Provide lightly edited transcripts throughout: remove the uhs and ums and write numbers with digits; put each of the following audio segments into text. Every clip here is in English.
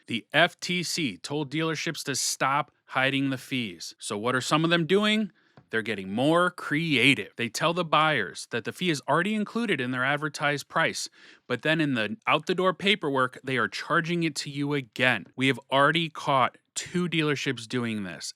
The FTC told dealerships to stop hiding the fees. So, what are some of them doing? They're getting more creative. They tell the buyers that the fee is already included in their advertised price, but then in the out the door paperwork, they are charging it to you again. We have already caught 2 dealerships doing this.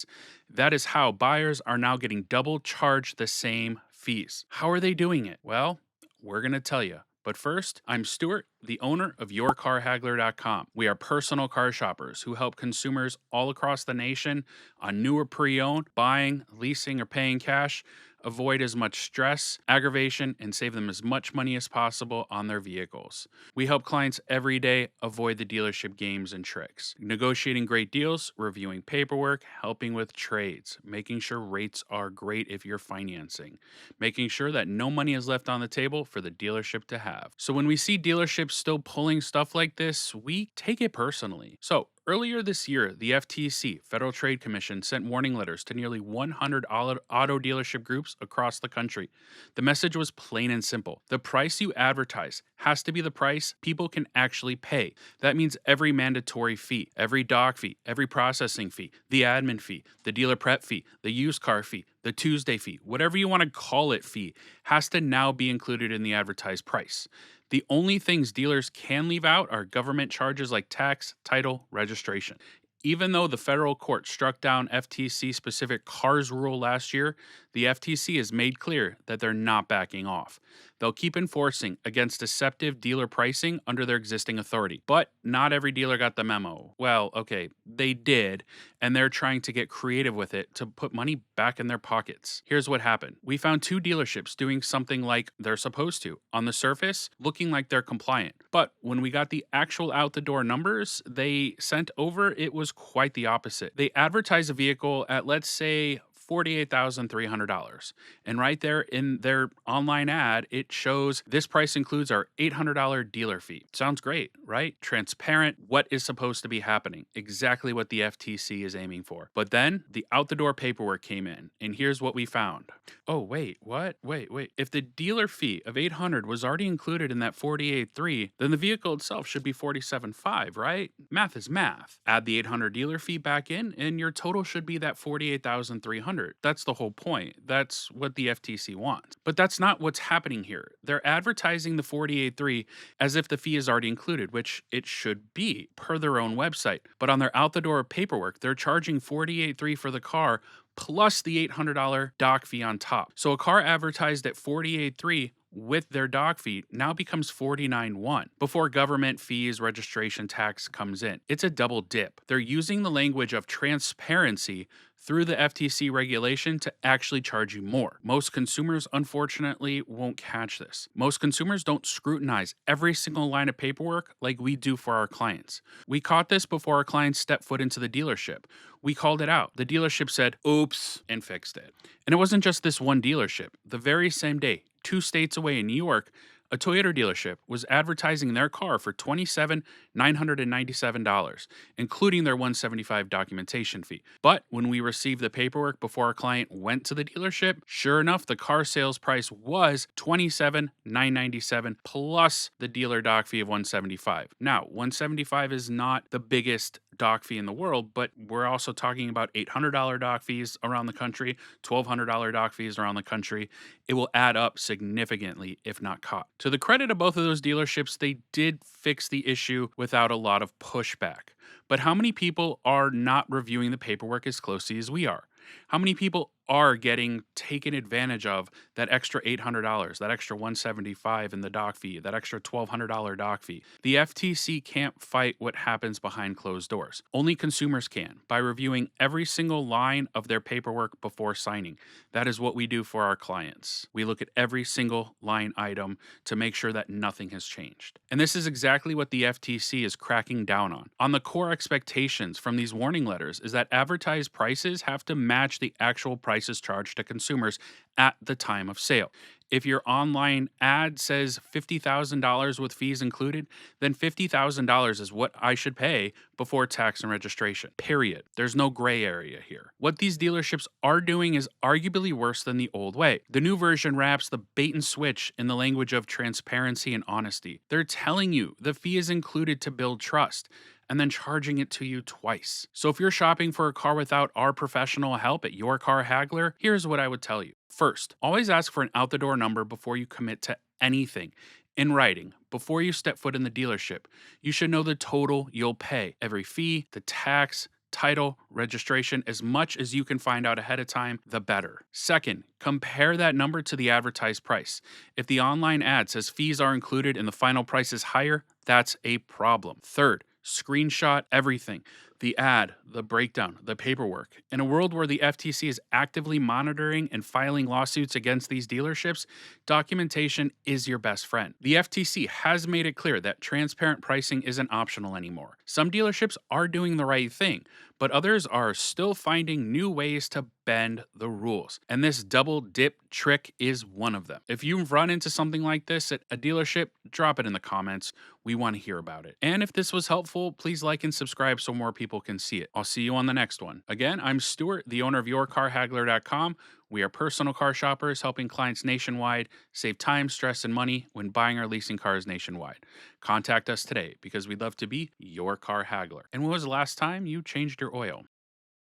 That is how buyers are now getting double charged the same fees. How are they doing it? Well, we're going to tell you. But first, I'm Stuart, the owner of YourCarHaggler.com. We are personal car shoppers who help consumers all across the nation on new or pre-owned, buying, leasing, or paying cash, avoid as much stress, aggravation, and save them as much money as possible on their vehicles. We help clients every day avoid the dealership games and tricks, negotiating great deals, reviewing paperwork, helping with trades, making sure rates are great if you're financing, making sure that no money is left on the table for the dealership to have. So when we see dealerships still pulling stuff like this, we take it personally. So earlier this year, the FTC, Federal Trade Commission, sent warning letters to nearly 100 auto dealership groups across the country. The message was plain and simple. The price you advertise has to be the price people can actually pay. That means every mandatory fee, every doc fee, every processing fee, the admin fee, the dealer prep fee, the used car fee, the Tuesday fee, whatever you want to call it fee, has to now be included in the advertised price. The only things dealers can leave out are government charges like tax, title, registration. Even though the federal court struck down FTC-specific cars rule last year, the FTC has made clear that they're not backing off. They'll keep enforcing against deceptive dealer pricing under their existing authority. But not every dealer got the memo. Well, okay, they did, and they're trying to get creative with it to put money back in their pockets. Here's what happened. We found 2 dealerships doing something like they're supposed to. On the surface, looking like they're compliant. But when we got the actual out-the-door numbers they sent over, it was quite the opposite. They advertised a vehicle at, let's say, $48,300. And right there in their online ad, it shows this price includes our $800 dealer fee. Sounds great, right? Transparent, what is supposed to be happening. Exactly what the FTC is aiming for. But then the out the door paperwork came in, and here's what we found. Oh, wait, what? Wait. If the dealer fee of $800 was already included in that $48,300, then the vehicle itself should be $47,500, right? Math is math. Add the $800 dealer fee back in, and your total should be that $48,300. That's the whole point. That's what the FTC wants. But that's not what's happening here. They're advertising the $48,300 as if the fee is already included, which it should be per their own website. But on their out-the-door paperwork, they're charging $48,300 for the car plus the $800 doc fee on top. So a car advertised at $48,300 with their doc fee now becomes $49,100 before government fees, registration tax comes in. It's a double dip. They're using the language of transparency through the FTC regulation to actually charge you more. Most consumers, unfortunately, won't catch this. Most consumers don't scrutinize every single line of paperwork like we do for our clients. We caught this before our clients stepped foot into the dealership. We called it out. The dealership said, oops, and fixed it. And it wasn't just this one dealership. The very same day, 2 states away in New York, a Toyota dealership was advertising their car for $27,997, including their $175 documentation fee. But when we received the paperwork before our client went to the dealership, sure enough, the car sales price was $27,997 plus the dealer doc fee of $175. Now, $175 is not the biggest doc fee in the world, but we're also talking about $800 doc fees around the country, $1,200 doc fees around the country. It will add up significantly if not caught. To the credit of both of those dealerships, they did fix the issue without a lot of pushback. But how many people are not reviewing the paperwork as closely as we are? How many people are getting taken advantage of that extra $800, that extra $175 in the doc fee, that extra $1,200 doc fee? The FTC can't fight what happens behind closed doors. Only consumers can, by reviewing every single line of their paperwork before signing. That is what we do for our clients. We look at every single line item to make sure that nothing has changed. And this is exactly what the FTC is cracking down on. On the core expectations from these warning letters is that advertised prices have to match the actual prices charged to consumers at the time of sale. If your online ad says $50,000 with fees included, then $50,000 is what I should pay before tax and registration. Period. There's no gray area here. What these dealerships are doing is arguably worse than the old way. The new version wraps the bait and switch in the language of transparency and honesty. They're telling you the fee is included to build trust. and then charging it to you twice. So if you're shopping for a car without our professional help at Your Car Haggler, here's what I would tell you. First, always ask for an out the door number before you commit to anything. In writing, before you step foot in the dealership, you should know the total you'll pay, every fee, the tax, title, registration, as much as you can find out ahead of time, the better. Second, compare that number to the advertised price. If the online ad says fees are included and the final price is higher, that's a problem. Third, screenshot everything: the ad, the breakdown, the paperwork. In a world where the FTC is actively monitoring and filing lawsuits against these dealerships, documentation is your best friend. The FTC has made it clear that transparent pricing isn't optional anymore. Some dealerships are doing the right thing, but others are still finding new ways to bend the rules. And this double dip trick is one of them. If you've run into something like this at a dealership, drop it in the comments. We want to hear about it. And if this was helpful, please like and subscribe so more people can see it. I'll see you on the next one. Again, I'm Stuart, the owner of YourCarHaggler.com. We are personal car shoppers helping clients nationwide save time, stress, and money when buying or leasing cars nationwide. Contact us today because we'd love to be your car haggler. And when was the last time you changed your oil?